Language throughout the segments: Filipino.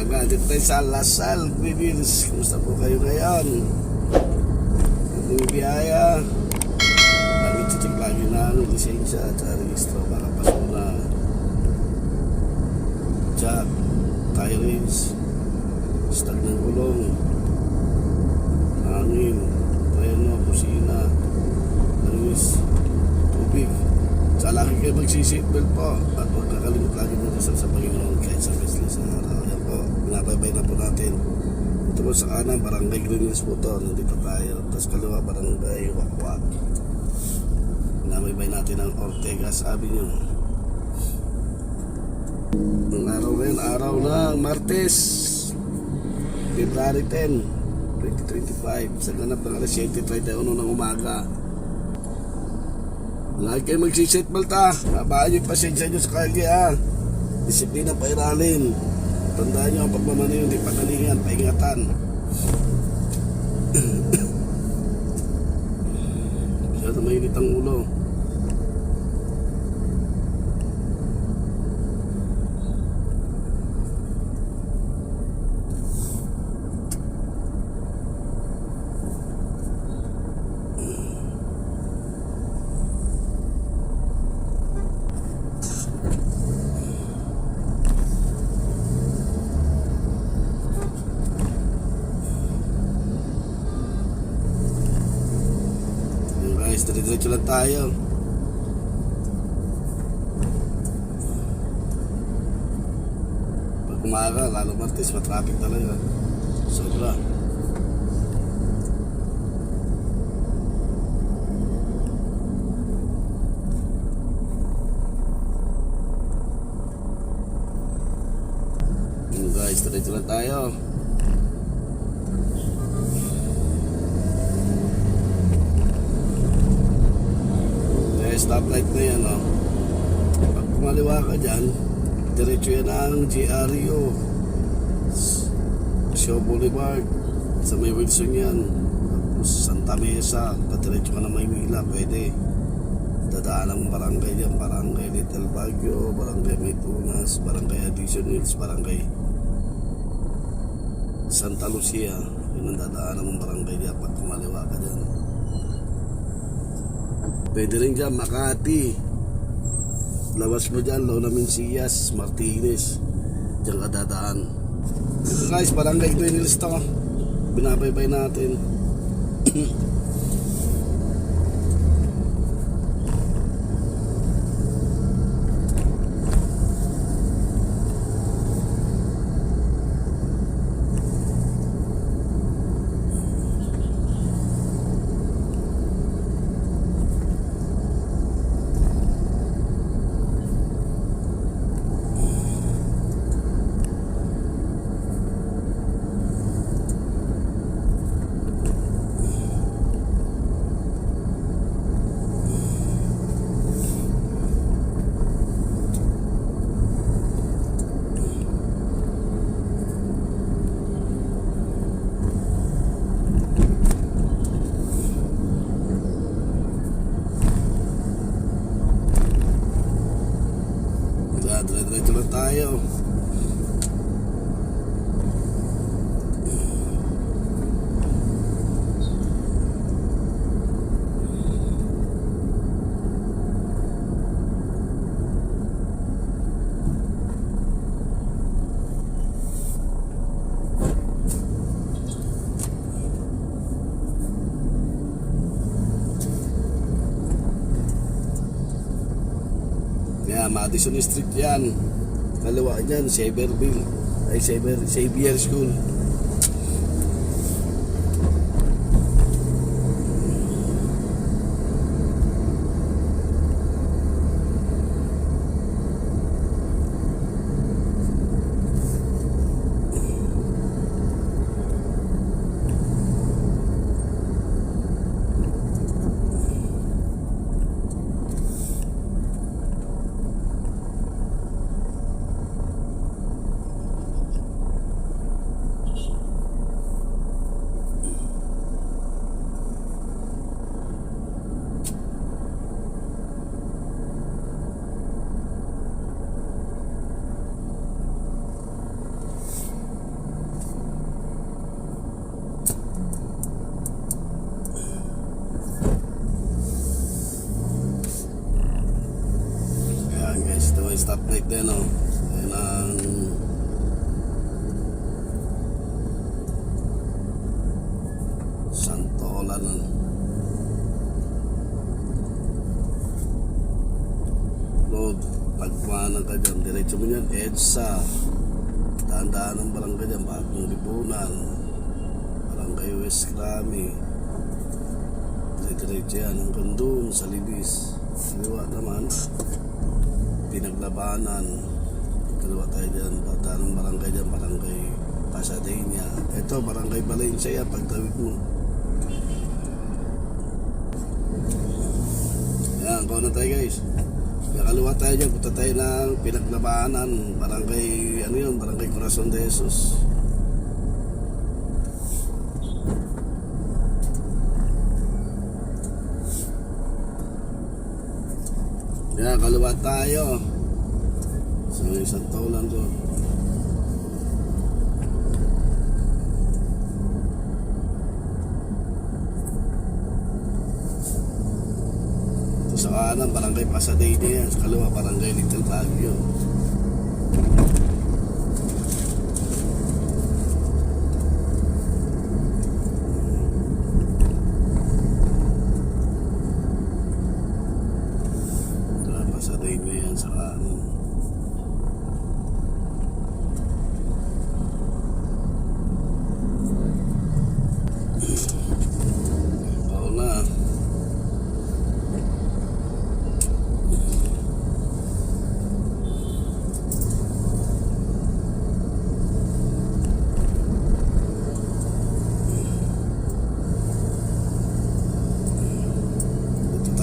Nandito tayo sa Lasal, Queens. Kumusta po kayo ngayon? Ang biyaya. Kami chichik lagi na ang lisensya at registro para pasok na. Jack, tyrants, stag ng gulong, hangin, preno, kusina, langis, tubig. Sa laki kayo magsiseatbelt po at huwag kakalimut lagi mo sa Panginoon kahit sa business ng araw. Yan po, binabaybay na po natin. Ito po sa kanan, Barangay Green Hills po to, nandito tayo. Tapos kaliwa, Barangay Wakwak. Binabaybay natin ang Ortegas Avenue. Ang araw ngayon, araw ng Martes, February 10, 2025. Sa ganap ng alas 7:31 ng umaga. Lagi kayo magsiseatbelt ha. Habaan yung pasensya nyo sa kalye ha. Disiplina pa iralin. Tandaan nyo ang pagmamaniyo, hindi pagalingan, paingatan. Masyado mainit ang ulo. Diretso lang tayo. Pag umaga, lalo Martes, matraffic talaga. Sobra. Guys, diretso lang tayo. Stoplight na yan, oh. Pag kumaliwa ka dyan, diretso yan ang GRU Shaw Boulevard sa may Wilson yan. Tapos Santa Mesa, padiretso ka na Maynila, pwede. Dadaan ang barangay yan, Barangay Little Baguio, Barangay Maytunas, Barangay Addition Hills, Barangay Santa Lucia. Yun ang dadaan ang barangay yan pag kumaliwa ka dyan. Pwede rin dyan, Makati. Labas mo dyan, Lola Mencias, Martinez. Diyan ka dadaan. Guys, Barangay Green Hills to. Binabaybay natin. Diretso lang tayo. Madison Street yan. Kaliwa dyan, Xavier School. stoplight din, no? Ayan ang Santolan. Road, pagkuhanan ka dyan, diretso mo yan, EDSA. Daan-daan ng barangay dyan, Bagong Lipunan, Barangay West Crami. Diretso yan, hanggang doon sa Libis. Kaliwa naman, Pinaglabanan. Kaliwa tayo dyan, daan ng barangay dyan, Barangay Pasadena. Ito, Barangay Valencia yan, pagtawid mo. Yan, kung na tayo guys. Kaliwa tayo dyan, punta tayo ng Pinaglabanan, Barangay, ano yun, Barangay Corazon de Jesus. Yan, kaliwa tayo. So, isang taulan doon. Sa kanan, Barangay Pasadena yan. Sa kaliwa, Barangay Little Baguio. Pasadena yan sa kanan. Oo na.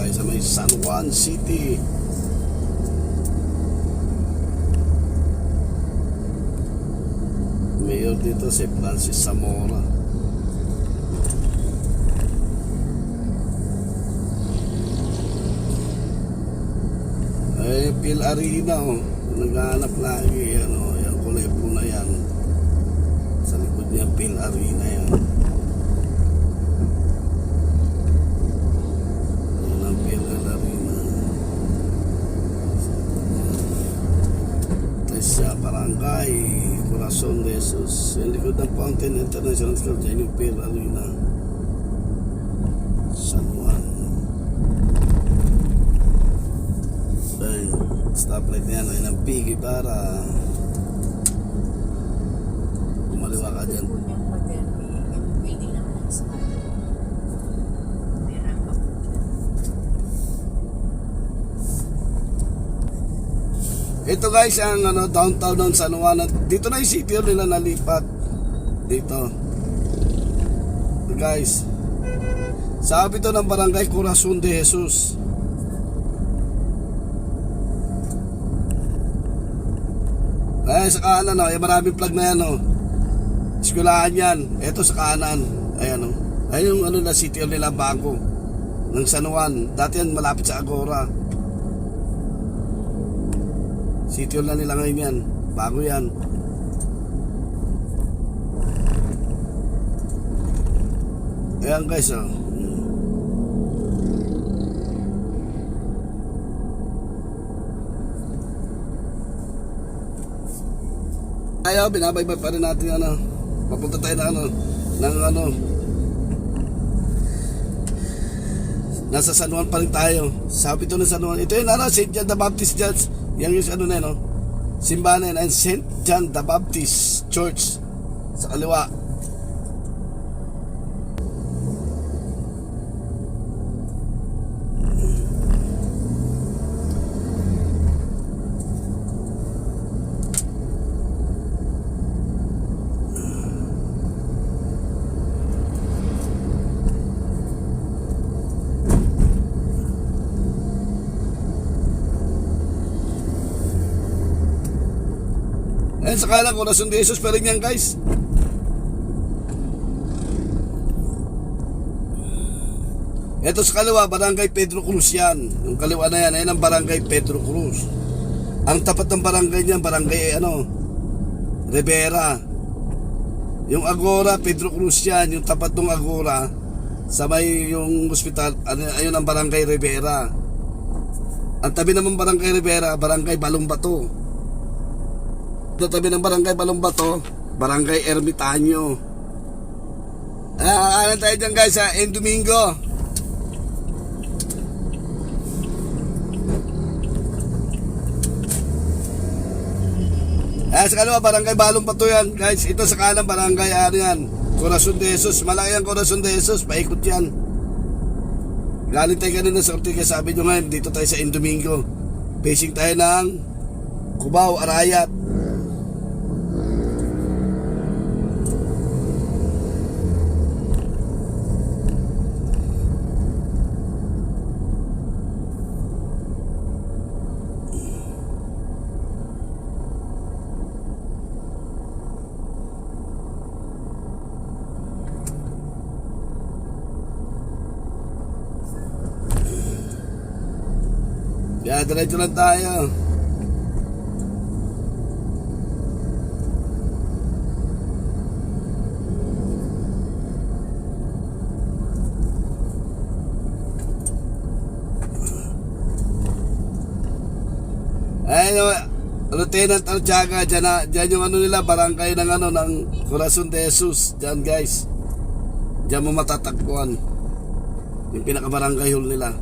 Sa may San Juan City. Mayor dito si Francis Zamora. Ay, Phil Arena, oh. Naghahanap lagi, ano, yung kulepo na yan. Sa likod niya, Phil Arena yan. Barangay Corazon de Jesus. Yung likod ng Fountain International School, dyan yung Phil Arena, San Juan. Ayun, stoplight na yan ay ng Piggy para kumaliwa ka dyan. Ito guys ang ano, downtown ng San Juan. Dito na yung city nila nalipat. Dito. Ito guys. Sabi to ng Barangay Corazon de Jesus. Ay, sa kanan oh, maraming flag na yan oh. Eskwelahan yan. Ito sa kanan. Ayan oh. Ayun yung ano na city nila bago ng San Juan. Dati yan malapit sa Agora. City hall na nila ngayon yan. Bago yan. Ayan guys oh. Ayaw, binabaybay pa rin natin ano. Papunta tayo na ano. Ng ano. Nasa San Juan pa rin tayo. Sabi to ng San Juan. Ito yung ano, St. John the Baptist Church. Yan yung ano na yun, no? Simbahan na yun, St. John the Baptist Church sa kaliwa. Ayan sa kanan, Corazon de Jesus pa rin yan guys. Ito sa kaliwa, Barangay Pedro Cruz yan. Yung kaliwa na yan, ayan ang Barangay Pedro Cruz. Ang tapat ng barangay niyan, Barangay ano, Rivera. Yung Agora, Pedro Cruz yan. Yung tapat ng Agora, sa may yung hospital, ayun ang Barangay Rivera. Ang tabi naman Barangay Rivera, Barangay Balong-Bato. Sa tabi ng Barangay Balong-Bato, Barangay Ermitaño. Kakanan tayo dyan guys sa Domingo. Sa kaliwa, Barangay Balong-Bato yan guys. Ito sa kanan, Barangay ano yan, Corazon de Jesus. Malaki ang Corazon de Jesus, paikot yan. Galing tayo kanina sa Ortiga, sabi nyo ngayon, dito tayo sa Domingo. Facing tayo ng Cubao, Arayat. Kaya diretso lang tayo. Ayun, Lieutenant Artiaga, dyan yung ano nila, barangay ng ano, ng Corazon de Jesus. Dyan guys. Dyan mo matatagpuan. Yung pinaka-barangay hall nila.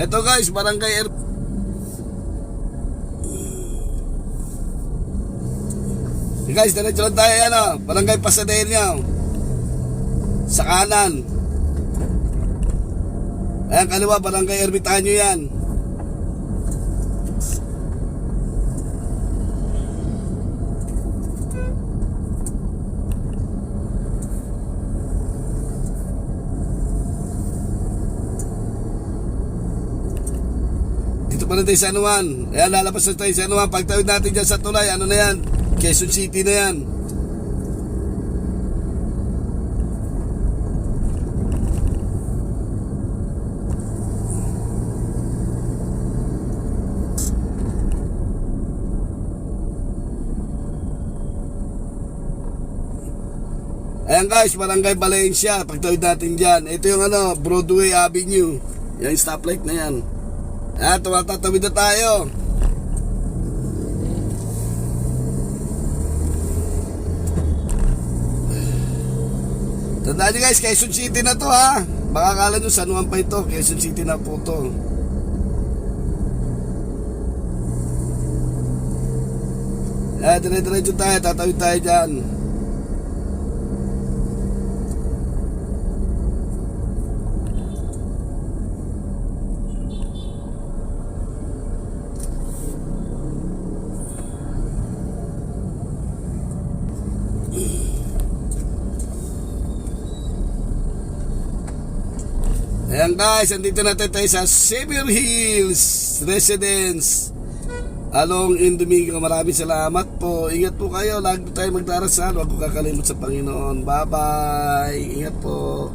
Eto guys, Barangay guys, diretso lang tayo yan o. Barangay Pasadena sa kanan. Ayan kaliwa, Barangay Ermitaño yan. Dito pa na tayo sa San Juan. Ayan, lalabas na tayo sa San Juan. Pagtawid natin dyan sa tulay, ano na yan, Quezon City na yan. Ayan guys, Barangay Valencia. Pagtawid natin dyan. Ito yung ano, Broadway Avenue. Yung stoplight na yan. Ayan, tumatatawid na tayo. Tandaan nyo guys, Quezon City na to ha. Baka akala nyo San Juan pa ito. Quezon City na po to. Ayan, dire-diretso tayo. Tatawid tayo dyan. Ayan guys, andito natin tayo sa Xavier Hills Residence along Domingo. Maraming salamat po. Ingat po kayo. Lagi tayo magdarasal. Huwag ko kakalimot sa Panginoon. Bye bye. Ingat po.